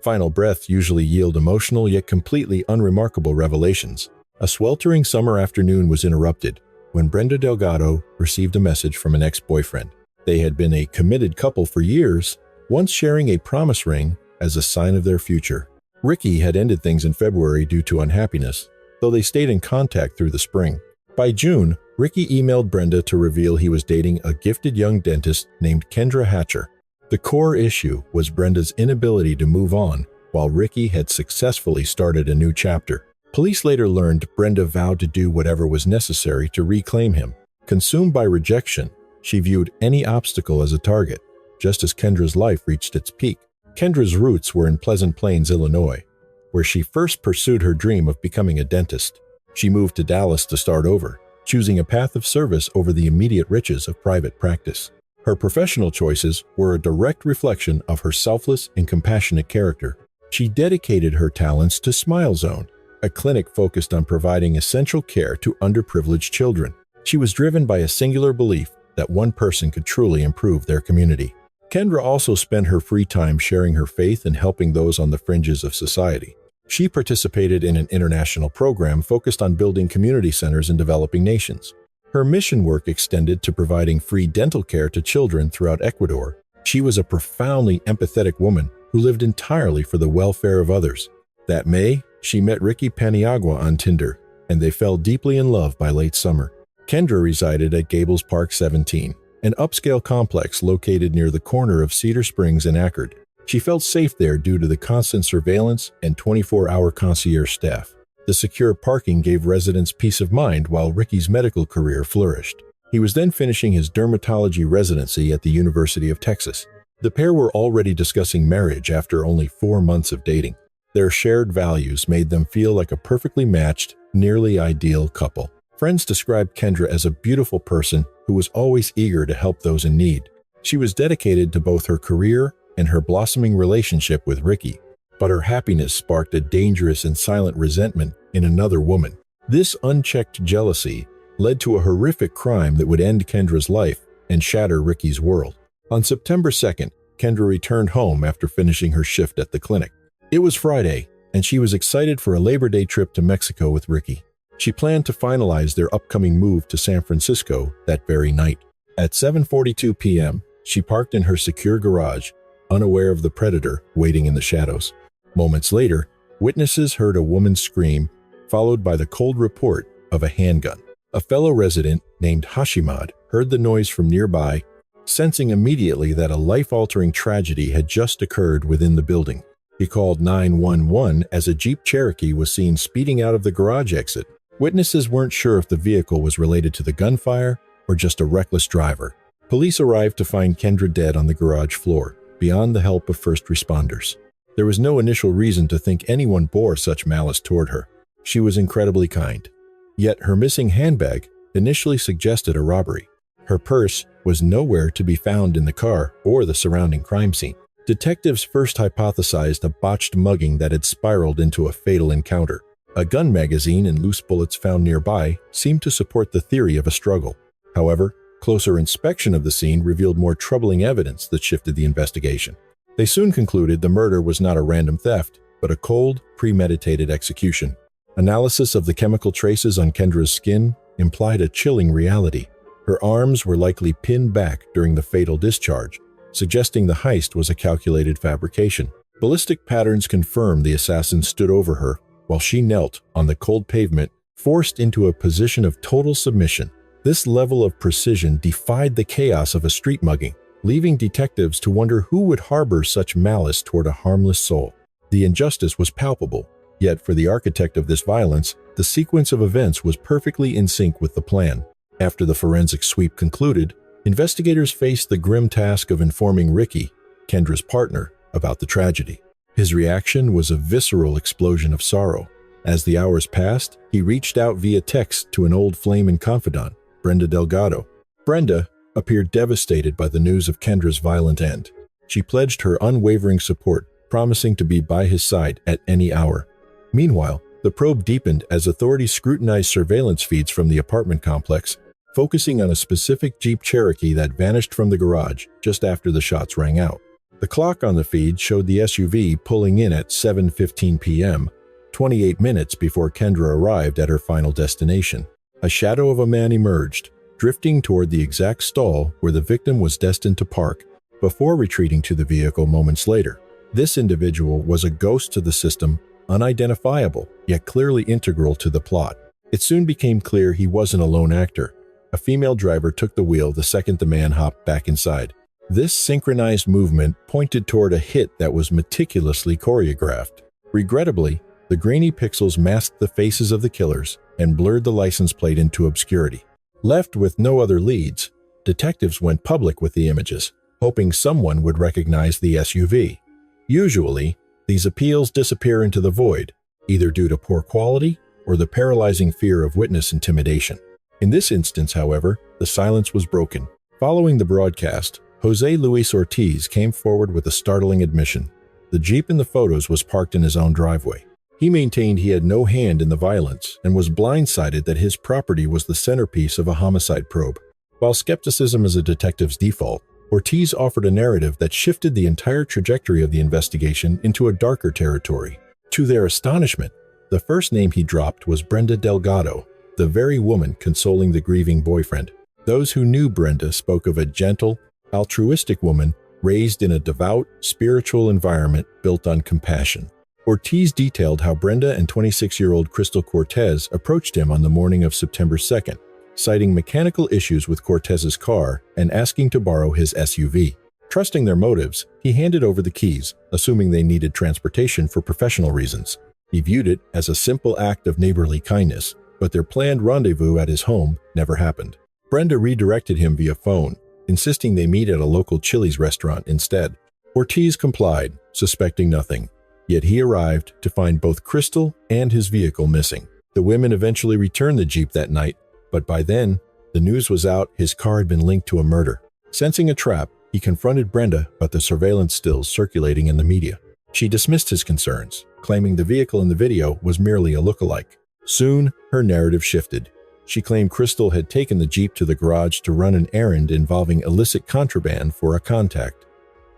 Final breaths usually yield emotional yet completely unremarkable revelations. A sweltering summer afternoon was interrupted when Brenda Delgado received a message from an ex-boyfriend. They had been a committed couple for years, once sharing a promise ring as a sign of their future. Ricky had ended things in February due to unhappiness, though they stayed in contact through the spring. By June, Ricky emailed Brenda to reveal he was dating a gifted young dentist named Kendra Hatcher. The core issue was Brenda's inability to move on, while Ricky had successfully started a new chapter. Police later learned Brenda vowed to do whatever was necessary to reclaim him. Consumed by rejection, she viewed any obstacle as a target, just as Kendra's life reached its peak. Kendra's roots were in Pleasant Plains, Illinois, where she first pursued her dream of becoming a dentist. She moved to Dallas to start over, choosing a path of service over the immediate riches of private practice. Her professional choices were a direct reflection of her selfless and compassionate character. She dedicated her talents to Smile Zone, a clinic focused on providing essential care to underprivileged children. She was driven by a singular belief that one person could truly improve their community. Kendra also spent her free time sharing her faith and helping those on the fringes of society. She participated in an international program focused on building community centers in developing nations. Her mission work extended to providing free dental care to children throughout Ecuador. She was a profoundly empathetic woman who lived entirely for the welfare of others. That May, she met Ricky Paniagua on Tinder, and they fell deeply in love by late summer. Kendra resided at Gables Park 17, an upscale complex located near the corner of Cedar Springs and Akard. She felt safe there due to the constant surveillance and 24-hour concierge staff. The secure parking gave residents peace of mind while Ricky's medical career flourished. He was then finishing his dermatology residency at the University of Texas. The pair were already discussing marriage after only 4 months of dating. Their shared values made them feel like a perfectly matched, nearly ideal couple. Friends described Kendra as a beautiful person who was always eager to help those in need. She was dedicated to both her career and her blossoming relationship with Ricky, but her happiness sparked a dangerous and silent resentment in another woman. This unchecked jealousy led to a horrific crime that would end Kendra's life and shatter Ricky's world. On September 2nd, Kendra returned home after finishing her shift at the clinic. It was Friday, and she was excited for a Labor Day trip to Mexico with Ricky. She planned to finalize their upcoming move to San Francisco that very night. At 7:42 p.m., she parked in her secure garage, unaware of the predator waiting in the shadows. Moments later, witnesses heard a woman scream, followed by the cold report of a handgun. A fellow resident named Hashimad heard the noise from nearby, sensing immediately that a life-altering tragedy had just occurred within the building. He called 911 as a Jeep Cherokee was seen speeding out of the garage exit. Witnesses weren't sure if the vehicle was related to the gunfire or just a reckless driver. Police arrived to find Kendra dead on the garage floor, beyond the help of first responders. There was no initial reason to think anyone bore such malice toward her. She was incredibly kind. Yet her missing handbag initially suggested a robbery. Her purse was nowhere to be found in the car or the surrounding crime scene. Detectives first hypothesized a botched mugging that had spiraled into a fatal encounter. A gun magazine and loose bullets found nearby seemed to support the theory of a struggle. However, closer inspection of the scene revealed more troubling evidence that shifted the investigation. They soon concluded the murder was not a random theft, but a cold, premeditated execution. Analysis of the chemical traces on Kendra's skin implied a chilling reality. Her arms were likely pinned back during the fatal discharge, suggesting the heist was a calculated fabrication. Ballistic patterns confirmed the assassin stood over her while she knelt on the cold pavement, forced into a position of total submission. This level of precision defied the chaos of a street mugging, leaving detectives to wonder who would harbor such malice toward a harmless soul. The injustice was palpable, yet for the architect of this violence, the sequence of events was perfectly in sync with the plan. After the forensic sweep concluded, investigators faced the grim task of informing Ricky, Kendra's partner, about the tragedy. His reaction was a visceral explosion of sorrow. As the hours passed, he reached out via text to an old flame and confidant, Brenda Delgado. Brenda appeared devastated by the news of Kendra's violent end. She pledged her unwavering support, promising to be by his side at any hour. Meanwhile, the probe deepened as authorities scrutinized surveillance feeds from the apartment complex, focusing on a specific Jeep Cherokee that vanished from the garage just after the shots rang out. The clock on the feed showed the SUV pulling in at 7:15 p.m., 28 minutes before Kendra arrived at her final destination. A shadow of a man emerged, drifting toward the exact stall where the victim was destined to park, before retreating to the vehicle moments later. This individual was a ghost to the system, unidentifiable, yet clearly integral to the plot. It soon became clear he wasn't a lone actor. A female driver took the wheel the second the man hopped back inside. This synchronized movement pointed toward a hit that was meticulously choreographed. Regrettably, the grainy pixels masked the faces of the killers and blurred the license plate into obscurity. Left with no other leads, detectives went public with the images, hoping someone would recognize the SUV. Usually, these appeals disappear into the void, either due to poor quality or the paralyzing fear of witness intimidation. In this instance, however, the silence was broken. Following the broadcast, Jose Luis Ortiz came forward with a startling admission. The Jeep in the photos was parked in his own driveway. He maintained he had no hand in the violence and was blindsided that his property was the centerpiece of a homicide probe. While skepticism is a detective's default, Ortiz offered a narrative that shifted the entire trajectory of the investigation into a darker territory. To their astonishment, the first name he dropped was Brenda Delgado, the very woman consoling the grieving boyfriend. Those who knew Brenda spoke of a gentle, altruistic woman raised in a devout, spiritual environment built on compassion. Ortiz detailed how Brenda and 26-year-old Crystal Cortez approached him on the morning of September 2nd, citing mechanical issues with Cortez's car and asking to borrow his SUV. Trusting their motives, he handed over the keys, assuming they needed transportation for professional reasons. He viewed it as a simple act of neighborly kindness, but their planned rendezvous at his home never happened. Brenda redirected him via phone, insisting they meet at a local Chili's restaurant instead. Ortiz complied, suspecting nothing. Yet he arrived to find both Crystal and his vehicle missing. The women eventually returned the Jeep that night, but by then, the news was out his car had been linked to a murder. Sensing a trap, he confronted Brenda about the surveillance stills circulating in the media. She dismissed his concerns, claiming the vehicle in the video was merely a look-alike. Soon, her narrative shifted. She claimed Crystal had taken the Jeep to the garage to run an errand involving illicit contraband for a contact.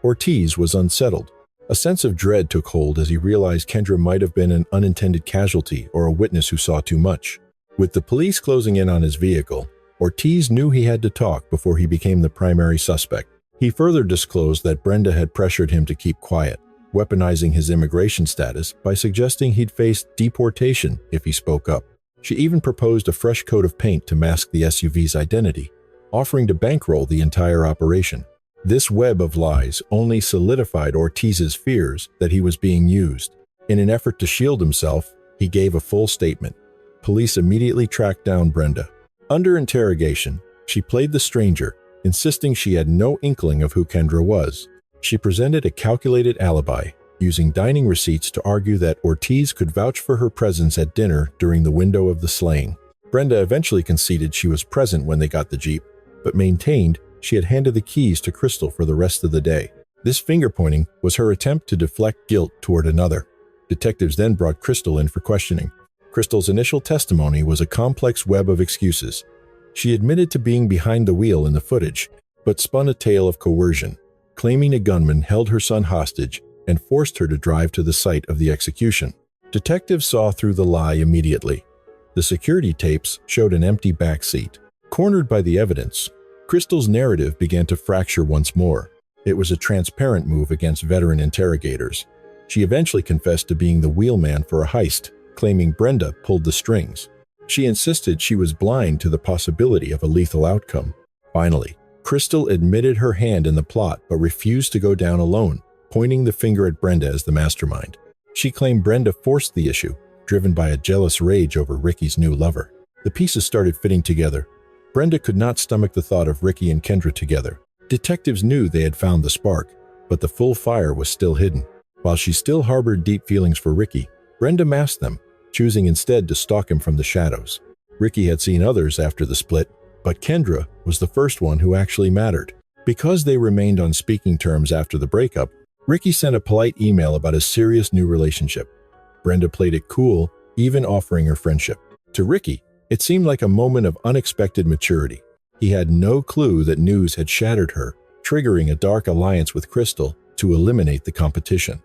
Ortiz was unsettled. A sense of dread took hold as he realized Kendra might have been an unintended casualty or a witness who saw too much. With the police closing in on his vehicle, Ortiz knew he had to talk before he became the primary suspect. He further disclosed that Brenda had pressured him to keep quiet, weaponizing his immigration status by suggesting he'd face deportation if he spoke up. She even proposed a fresh coat of paint to mask the SUV's identity, offering to bankroll the entire operation. This web of lies only solidified Ortiz's fears that he was being used. In an effort to shield himself, he gave a full statement. Police immediately tracked down Brenda. Under interrogation, she played the stranger, insisting she had no inkling of who Kendra was. She presented a calculated alibi, using dining receipts to argue that Ortiz could vouch for her presence at dinner during the window of the slaying. Brenda eventually conceded she was present when they got the Jeep, but maintained she had handed the keys to Crystal for the rest of the day. This finger-pointing was her attempt to deflect guilt toward another. Detectives then brought Crystal in for questioning. Crystal's initial testimony was a complex web of excuses. She admitted to being behind the wheel in the footage, but spun a tale of coercion, claiming a gunman held her son hostage and forced her to drive to the site of the execution. Detectives saw through the lie immediately. The security tapes showed an empty back seat. Cornered by the evidence, Crystal's narrative began to fracture once more. It was a transparent move against veteran interrogators. She eventually confessed to being the wheelman for a heist, claiming Brenda pulled the strings. She insisted she was blind to the possibility of a lethal outcome. Finally, Crystal admitted her hand in the plot but refused to go down alone, pointing the finger at Brenda as the mastermind. She claimed Brenda forced the issue, driven by a jealous rage over Ricky's new lover. The pieces started fitting together. Brenda could not stomach the thought of Ricky and Kendra together. Detectives knew they had found the spark, but the full fire was still hidden. While she still harbored deep feelings for Ricky, Brenda masked them, choosing instead to stalk him from the shadows. Ricky had seen others after the split, but Kendra was the first one who actually mattered. Because they remained on speaking terms after the breakup, Ricky sent a polite email about a serious new relationship. Brenda played it cool, even offering her friendship. To Ricky, it seemed like a moment of unexpected maturity. He had no clue that news had shattered her, triggering a dark alliance with Crystal to eliminate the competition.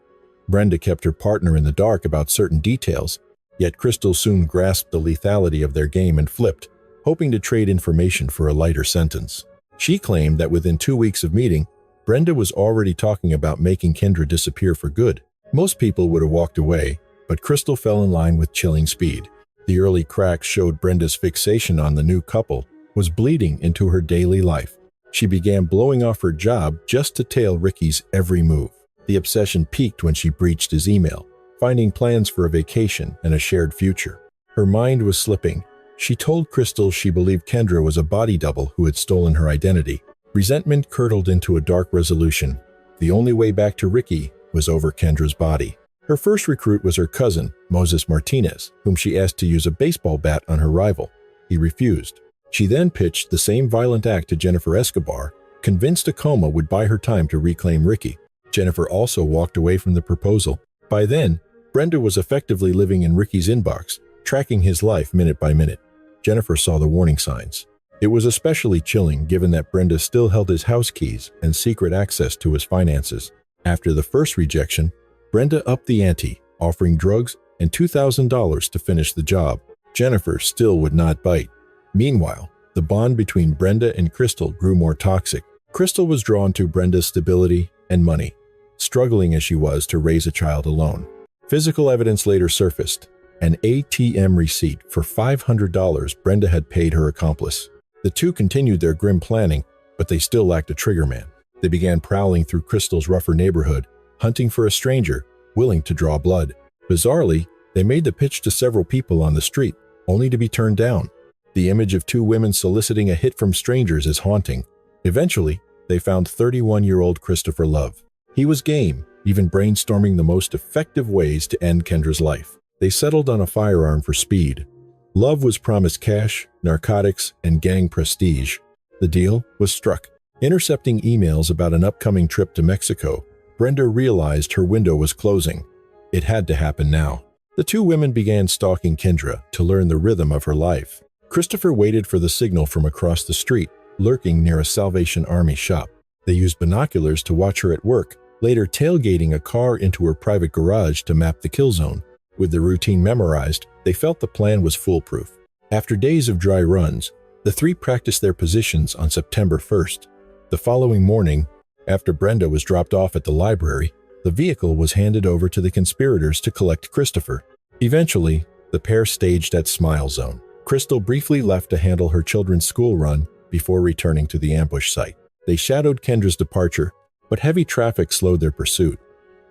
Brenda kept her partner in the dark about certain details, yet Crystal soon grasped the lethality of their game and flipped, hoping to trade information for a lighter sentence. She claimed that within 2 weeks of meeting, Brenda was already talking about making Kendra disappear for good. Most people would have walked away, but Crystal fell in line with chilling speed. The early cracks showed Brenda's fixation on the new couple was bleeding into her daily life. She began blowing off her job just to tail Ricky's every move. The obsession peaked when she breached his email, finding plans for a vacation and a shared future. Her mind was slipping. She told Crystal she believed Kendra was a body double who had stolen her identity. Resentment curdled into a dark resolution. The only way back to Ricky was over Kendra's body. Her first recruit was her cousin, Moses Martinez, whom she asked to use a baseball bat on her rival. He refused. She then pitched the same violent act to Jennifer Escobar, convinced a coma would buy her time to reclaim Ricky. Jennifer also walked away from the proposal. By then, Brenda was effectively living in Ricky's inbox, tracking his life minute by minute. Jennifer saw the warning signs. It was especially chilling given that Brenda still held his house keys and secret access to his finances. After the first rejection, Brenda upped the ante, offering drugs and $2,000 to finish the job. Jennifer still would not bite. Meanwhile, the bond between Brenda and Crystal grew more toxic. Crystal was drawn to Brenda's stability and money, struggling as she was to raise a child alone. Physical evidence later surfaced, an ATM receipt for $500 Brenda had paid her accomplice. The two continued their grim planning, but they still lacked a triggerman. They began prowling through Crystal's rougher neighborhood, hunting for a stranger willing to draw blood. Bizarrely, they made the pitch to several people on the street, only to be turned down. The image of two women soliciting a hit from strangers is haunting. Eventually, they found 31-year-old Christopher Love. He was game, even brainstorming the most effective ways to end Kendra's life. They settled on a firearm for speed. Love was promised cash, narcotics, and gang prestige. The deal was struck. Intercepting emails about an upcoming trip to Mexico, Brenda realized her window was closing. It had to happen now. The two women began stalking Kendra to learn the rhythm of her life. Christopher waited for the signal from across the street, lurking near a Salvation Army shop. They used binoculars to watch her at work, later tailgating a car into her private garage to map the kill zone. With the routine memorized, they felt the plan was foolproof. After days of dry runs, the three practiced their positions on September 1st. The following morning, after Brenda was dropped off at the library, the vehicle was handed over to the conspirators to collect Christopher. Eventually, the pair staged at Smile Zone. Crystal briefly left to handle her children's school run before returning to the ambush site. They shadowed Kendra's departure, but heavy traffic slowed their pursuit.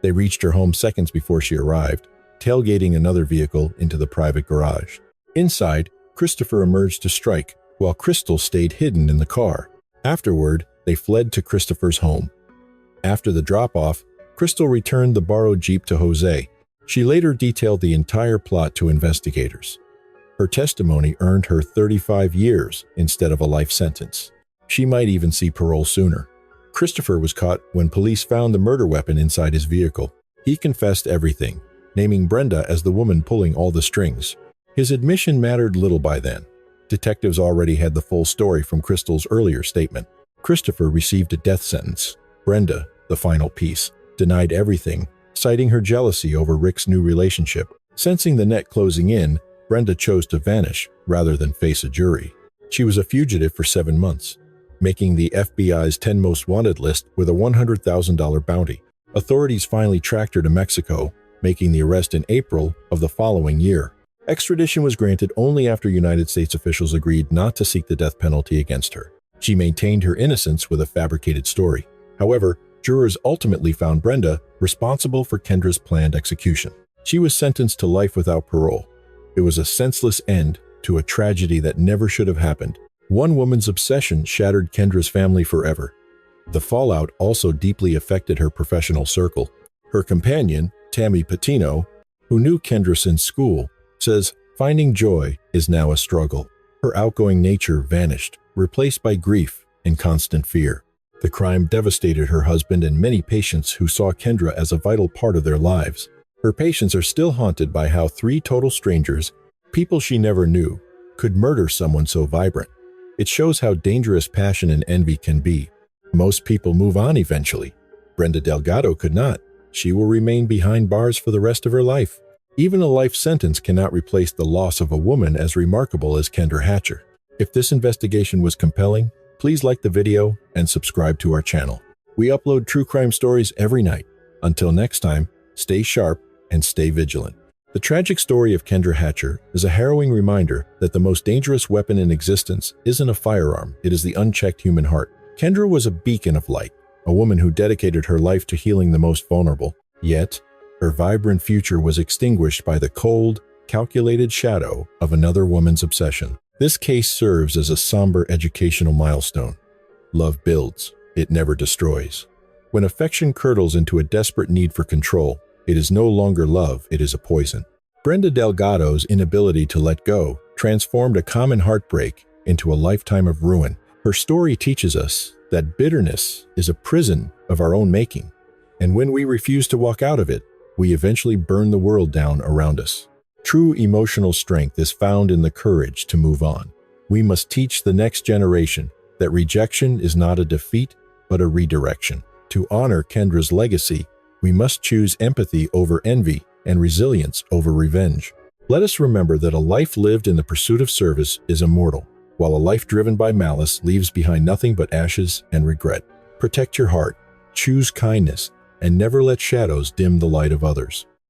They reached her home seconds before she arrived, tailgating another vehicle into the private garage. Inside, Christopher emerged to strike, while Crystal stayed hidden in the car. Afterward, they fled to Christopher's home. After the drop-off, Crystal returned the borrowed Jeep to Jose. She later detailed the entire plot to investigators. Her testimony earned her 35 years instead of a life sentence. She might even see parole sooner. Christopher was caught when police found the murder weapon inside his vehicle. He confessed everything, naming Brenda as the woman pulling all the strings. His admission mattered little by then. Detectives already had the full story from Crystal's earlier statement. Christopher received a death sentence. Brenda, the final piece, denied everything, citing her jealousy over Rick's new relationship. Sensing the net closing in, Brenda chose to vanish rather than face a jury. She was a fugitive for 7 months, making the FBI's 10 most wanted list with a $100,000 bounty. Authorities finally tracked her to Mexico, making the arrest in April of the following year. Extradition was granted only after United States officials agreed not to seek the death penalty against her. She maintained her innocence with a fabricated story. However, jurors ultimately found Brenda responsible for Kendra's planned execution. She was sentenced to life without parole. It was a senseless end to a tragedy that never should have happened. One woman's obsession shattered Kendra's family forever. The fallout also deeply affected her professional circle. Her companion, Tammy Patino, who knew Kendra since school, says finding joy is now a struggle. Her outgoing nature vanished, replaced by grief and constant fear. The crime devastated her husband and many patients who saw Kendra as a vital part of their lives. Her patients are still haunted by how 3 total strangers, people she never knew, could murder someone so vibrant. It shows how dangerous passion and envy can be. Most people move on eventually, Brenda Delgado could not. She will remain behind bars for the rest of her life. Even a life sentence cannot replace the loss of a woman as remarkable as Kendra Hatcher. If this investigation was compelling, please like the video and subscribe to our channel. We upload true crime stories every night. Until next time, stay sharp and stay vigilant. The tragic story of Kendra Hatcher is a harrowing reminder that the most dangerous weapon in existence isn't a firearm, it is the unchecked human heart. Kendra was a beacon of light, a woman who dedicated her life to healing the most vulnerable. Yet, her vibrant future was extinguished by the cold, calculated shadow of another woman's obsession. This case serves as a somber educational milestone. Love builds, it never destroys. When affection curdles into a desperate need for control, it is no longer love, it is a poison. Brenda Delgado's inability to let go transformed a common heartbreak into a lifetime of ruin. Her story teaches us that bitterness is a prison of our own making, and when we refuse to walk out of it, we eventually burn the world down around us. True emotional strength is found in the courage to move on. We must teach the next generation that rejection is not a defeat, but a redirection. To honor Kendra's legacy, we must choose empathy over envy and resilience over revenge. Let us remember that a life lived in the pursuit of service is immortal, while a life driven by malice leaves behind nothing but ashes and regret. Protect your heart, choose kindness, and never let shadows dim the light of others.